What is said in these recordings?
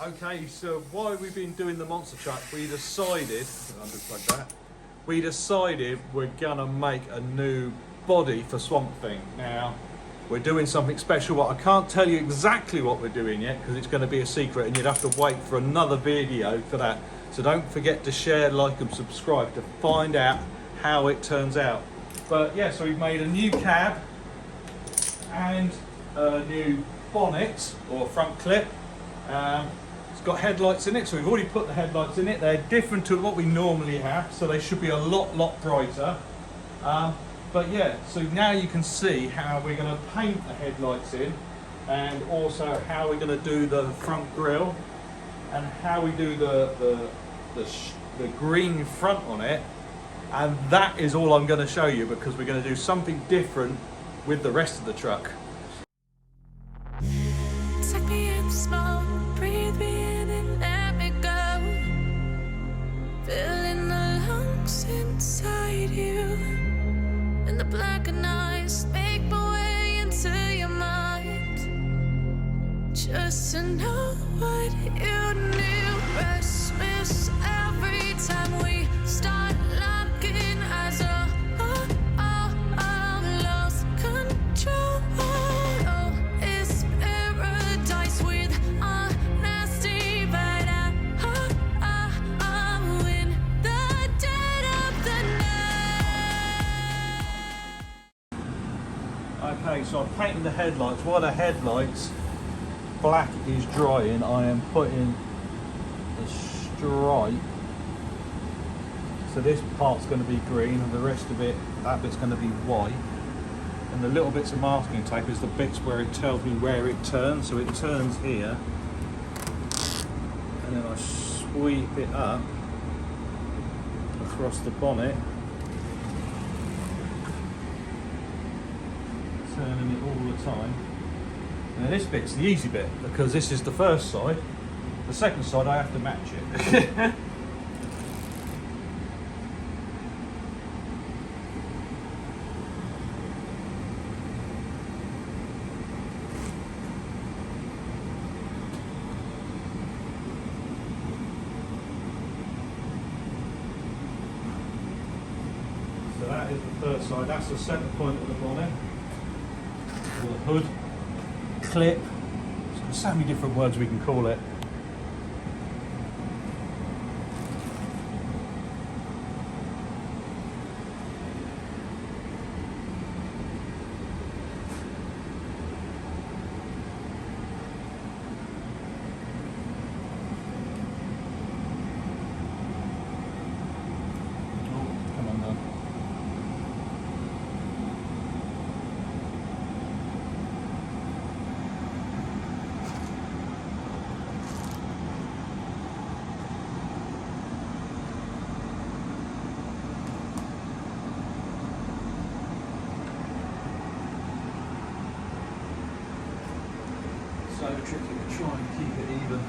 Okay, so while we've been doing the monster truck, we decided, we're gonna make a new body for Swamp Thing. Now, we're doing something special, but I can't tell you exactly what we're doing yet because it's gonna be a secret and you'd have to wait for another video for that. So don't forget to share, like and subscribe to find out how it turns out. But yeah, so we've made a new cab and a new bonnet or front clip. It's got headlights in it, so we've already put the headlights in it. They're different to what we normally have, so they should be a lot brighter. But yeah, so now you can see how we're going to paint the headlights in, and also how we're going to do the front grille, and how we do the green front on it. And that is all I'm going to show you, because we're going to do something different with the rest of the truck. Take me in small, breathe me in and let me go. Filling the lungs inside you, and the blackened eyes make my way into your mind. Just to know what you knew. Restless every time we start locking eyes. Lost control. Okay, so I'm painting the headlights. While the headlights black is drying, I am putting the stripe. So this part's going to be green and the rest of it, that bit's going to be white. And the little bits of masking tape is the bits where it tells me where it turns. So it turns here. And then I sweep it up across the bonnet. Turning it all the time. Now this bit's the easy bit, because this is the first side. The second side I have to match it. So that is the first side, that's the centre point of the bonnet. The hood, clip, so many different words we can call it. Oh, come on now. So tricky to try and keep it even.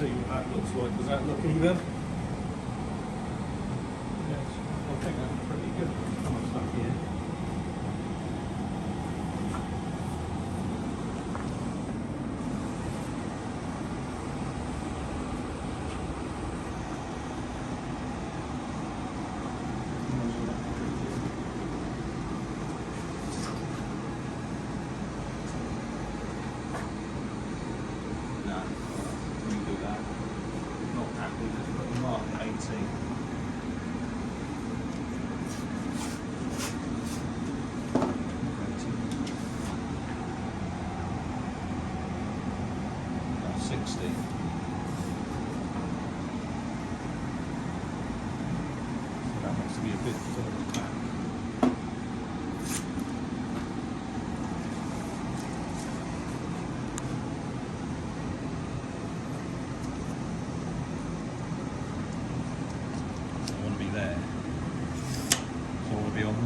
See what that looks like. Does that look even? Yes, I think that's pretty good. Come on, stuck here. No. Do that. Not happy, just put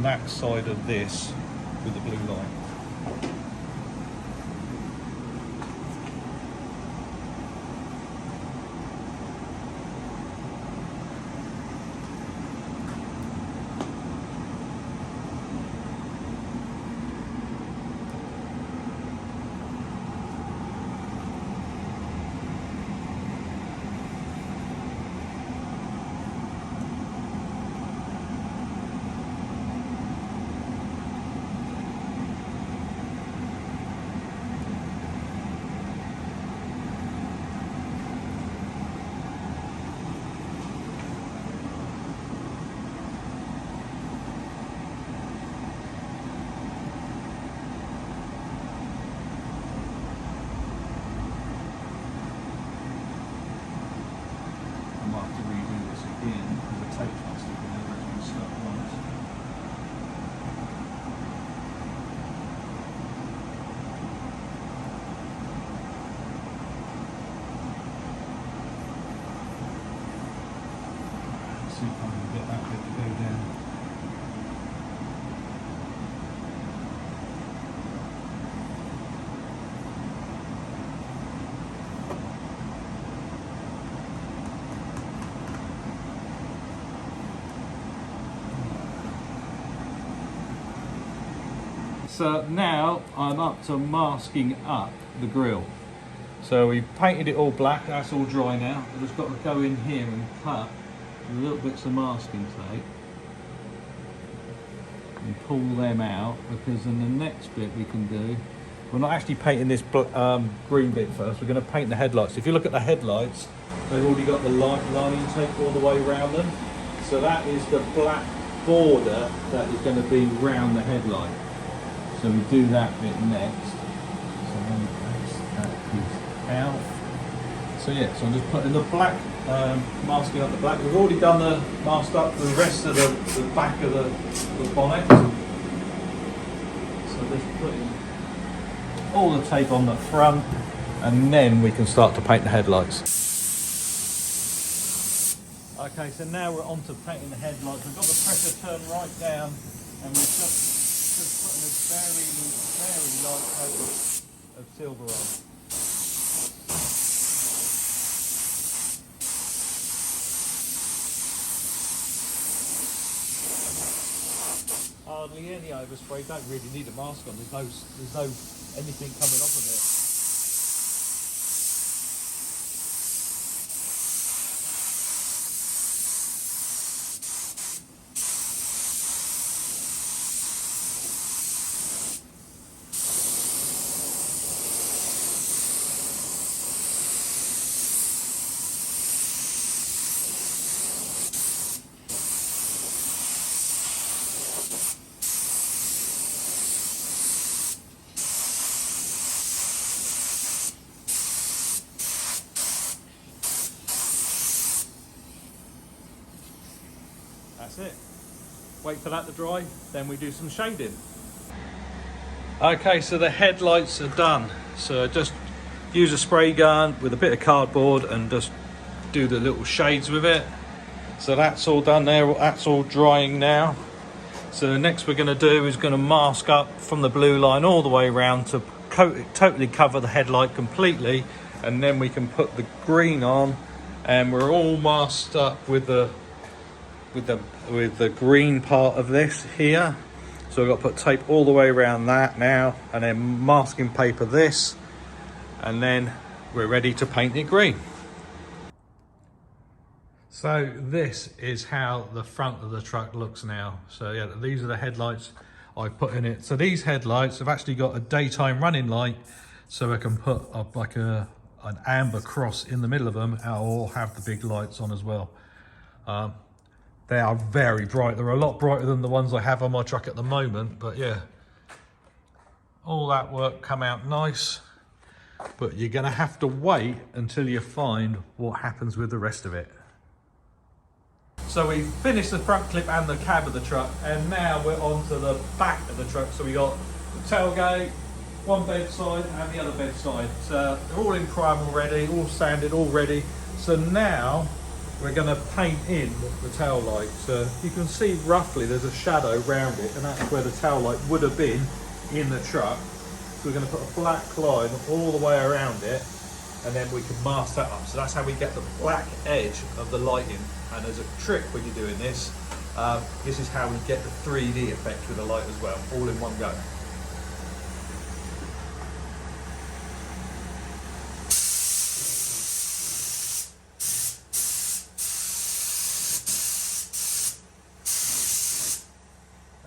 that side of this with the blue line. See if I can get that bit to go down. So now I'm up to masking up the grille. So we've painted it all black, that's all dry now. I've just got to go in here and cut little bits of masking tape and pull them out, because in the next bit we can do, we're not actually painting this green bit first, we're going to paint the headlights. If you look at the headlights, they've already got the lining tape all the way around them, so that is the black border that is going to be round the headlight. So we do that bit next. So then we place that piece out. So yeah, so I'm just putting the black, masking up the black. We've already done the masked up the rest of the back of the bonnet. So just putting all the tape on the front, and then we can start to paint the headlights. Okay, so now we're on to painting the headlights. We've got the pressure turned right down, and we're just putting a very, very light coat of silver on. Hardly any overspray. You don't really need a mask on. There's no anything coming off of it. That's it. Wait for that to dry, then we do some shading. Okay, so the headlights are done. So just use a spray gun with a bit of cardboard and just do the little shades with it. So that's all done there, that's all drying now. So the next we're going to do is going to mask up from the blue line all the way around to totally cover the headlight completely, and then we can put the green on, and we're all masked up with the green part of this here. So we've got to put tape all the way around that now, and then masking paper this, and then we're ready to paint it green. So this is how the front of the truck looks now. So yeah, these are the headlights I've put in it. So these headlights have actually got a daytime running light, so I can put like an amber cross in the middle of them, or have the big lights on as well. They are very bright. They're a lot brighter than the ones I have on my truck at the moment, but yeah, all that work come out nice, but you're gonna have to wait until you find what happens with the rest of it. So we finished the front clip and the cab of the truck, and now we're on to the back of the truck. So we got the tailgate, one bed side and the other bed side. So they're all in prime already, all sanded, all ready. So now we're going to paint in the tail light. So you can see roughly there's a shadow round it, and that's where the tail light would have been in the truck. So we're going to put a black line all the way around it, and then we can mask that up. So that's how we get the black edge of the lighting. And there's a trick when you're doing this. This is how we get the 3D effect with the light as well, all in one go.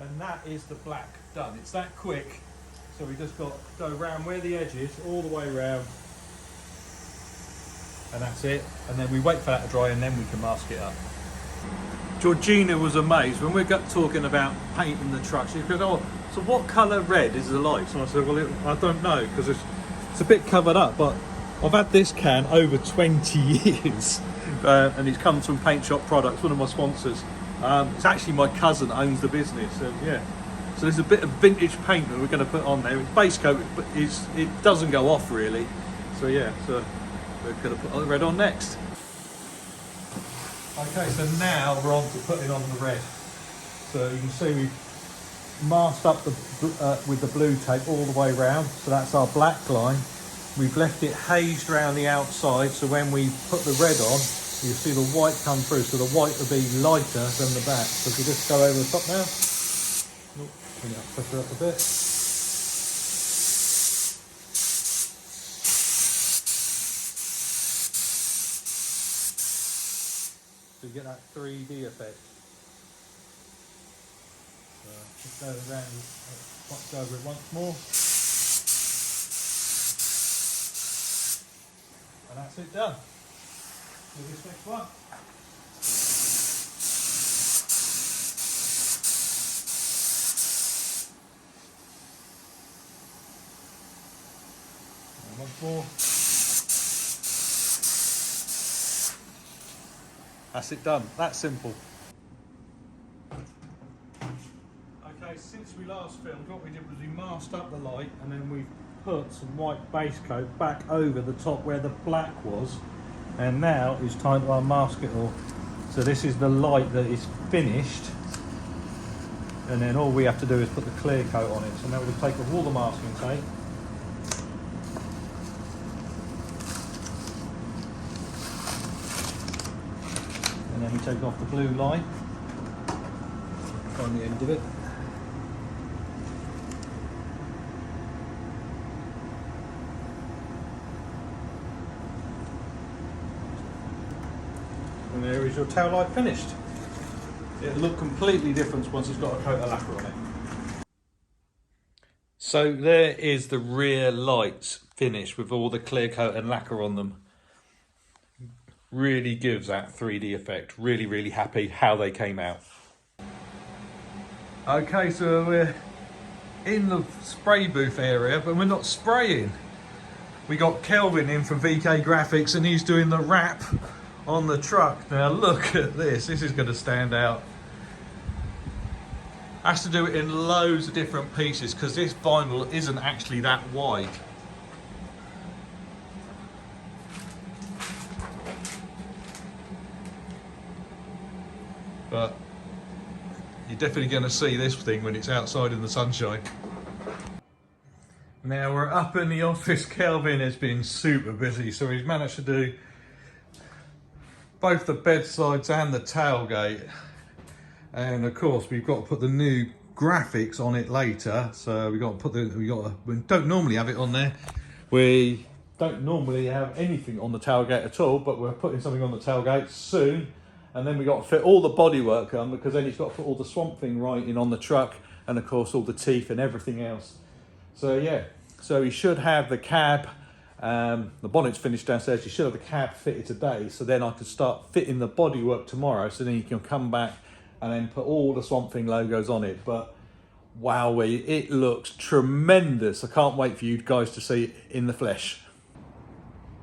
And that is the black done. It's that quick. So we just got to go around where the edge is, all the way around. And that's it. And then we wait for that to dry, and then we can mask it up. Georgina was amazed when we got talking about painting the truck. She said, "Oh, so what colour red is the light?" So I said, "Well, I don't know, because it's a bit covered up, but I've had this can over 20 years, and it's come from Paint Shop Products, one of my sponsors. It's actually my cousin owns the business, and yeah. So there's a bit of vintage paint that we're going to put on there. It's base coat, but it doesn't go off really. So yeah, so we're going to put the red on next." Okay, so now we're on to putting on the red. So you can see we've masked up with the blue tape all the way around. So that's our black line. We've left it hazed around the outside, so when we put the red on, you see the white come through. So the white will be lighter than the back. So if we just go over the top now. Bring that pressure up a bit. So you get that 3D effect. So just go around, let's go over it once more. And that's it done. With this next one. And once more. That's it done. That's simple. Okay, since we last filmed, what we did was we masked up the light, and then we put some white base coat back over the top where the black was. And now it's time to unmask it all. So this is the light that is finished. And then all we have to do is put the clear coat on it. So now we'll take off all the masking tape. And then we take off the blue line on the end of it. And there is your tail light finished. It'll look completely different once it's got a coat of lacquer on it. So there is the rear lights finished with all the clear coat and lacquer on them. Really gives that 3D effect. Really, really happy how they came out. Okay, so we're in the spray booth area, but we're not spraying. We got Kelvin in from VK Graphics, and he's doing the wrap on the truck. Now look at this. This is going to stand out. Has to do it in loads of different pieces because this vinyl isn't actually that wide. But you're definitely going to see this thing when it's outside in the sunshine. Now we're up in the office. Kelvin has been super busy, so he's managed to do both the bedsides and the tailgate. And of course we've got to put the new graphics on it later. So we don't normally have it on there. We don't normally have anything on the tailgate at all, but we're putting something on the tailgate soon. And then we got to fit all the bodywork on, because then he's got to put all the Swamp Thing writing on the truck, and of course all the teeth and everything else. So yeah, so he should have the cab, the bonnet's finished downstairs, he should have the cab fitted today, so then I can start fitting the bodywork tomorrow, so then he can come back and then put all the Swamp Thing logos on it. But wowee, it looks tremendous. I can't wait for you guys to see it in the flesh.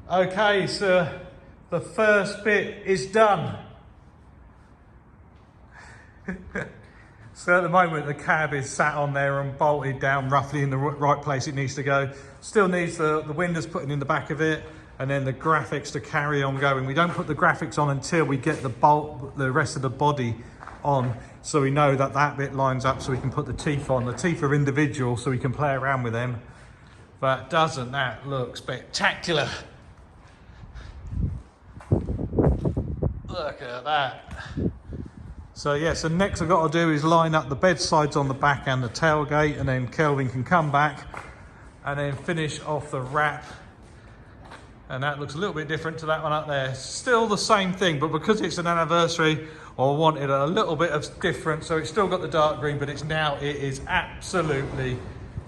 Okay, so the first bit is done. So at the moment the cab is sat on there and bolted down roughly in the right place it needs to go. Still needs the windows putting in the back of it, and then the graphics to carry on going. We don't put the graphics on until we get the rest of the body on, so we know that that bit lines up, so we can put the teeth on. The teeth are individual, so we can play around with them. But doesn't that look spectacular? Look at that. So yeah, so next I've got to do is line up the bed sides on the back and the tailgate, and then Kelvin can come back and then finish off the wrap. And that looks a little bit different to that one up there. Still the same thing, but because it's an anniversary, I wanted a little bit of difference. So it's still got the dark green, but it is absolutely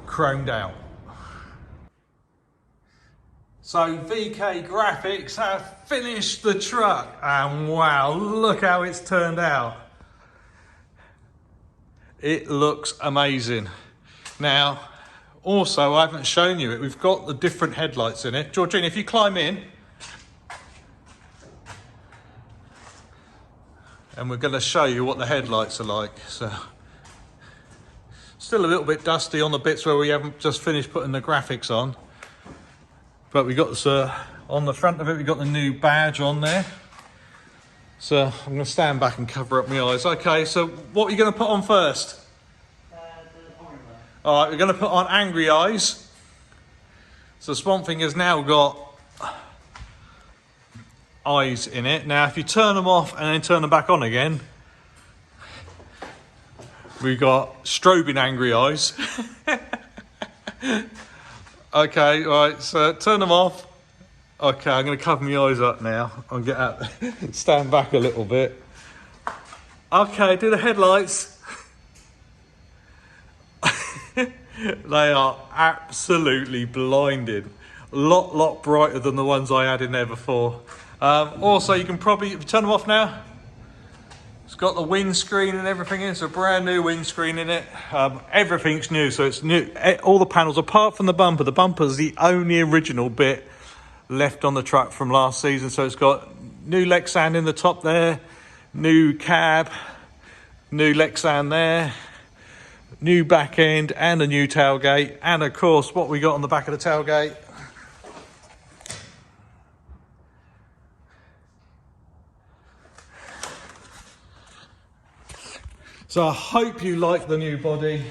chromed out. So VK Graphics have finished the truck, and wow, look how it's turned out. It looks amazing. Now, also, I haven't shown you it. We've got the different headlights in it. Georgina, if you climb in, and we're going to show you what the headlights are like. So, still a little bit dusty on the bits where we haven't just finished putting the graphics on. But we got this, on the front of it, we got the new badge on there. So I'm going to stand back and cover up my eyes. Okay, so what are you going to put on first? All right, we're going to put on Angry Eyes. So Swamp Thing has now got eyes in it. Now, if you turn them off and then turn them back on again, we've got strobing Angry Eyes. Okay, right, so turn them off. Okay, I'm going to cover my eyes up now. I'll get out, stand back a little bit. Okay, do the headlights. They are absolutely blinded. A lot brighter than the ones I had in there before. Also, you can probably, if you turn them off now, it's got the windscreen and everything in. It's a brand new windscreen in it. Everything's new, so it's new. All the panels, apart from the bumper. The bumper's the only original bit left on the truck from last season. So it's got new Lexan in the top there, new cab, new Lexan there, new back end, and a new tailgate. And of course, what we got on the back of the tailgate, so I hope you like the new body.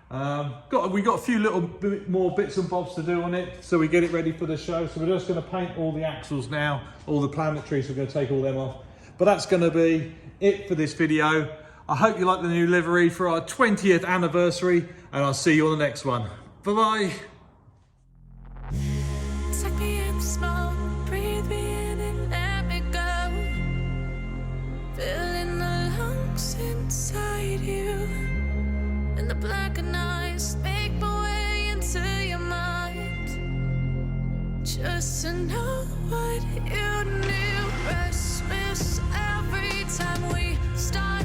We got a few little bit more bits and bobs to do on it, so we get it ready for the show. So we're just going to paint all the axles now, all the planetaries. We're going to take all them off. But that's going to be it for this video. I hope you like the new livery for our 20th anniversary, and I'll see you on the next one. Bye bye. Suck me in the smoke, breathe me in and let me go. Filling the lungs inside you, and the blackened eyes make my way into your mind. Just to know what you knew. Restless every time we start.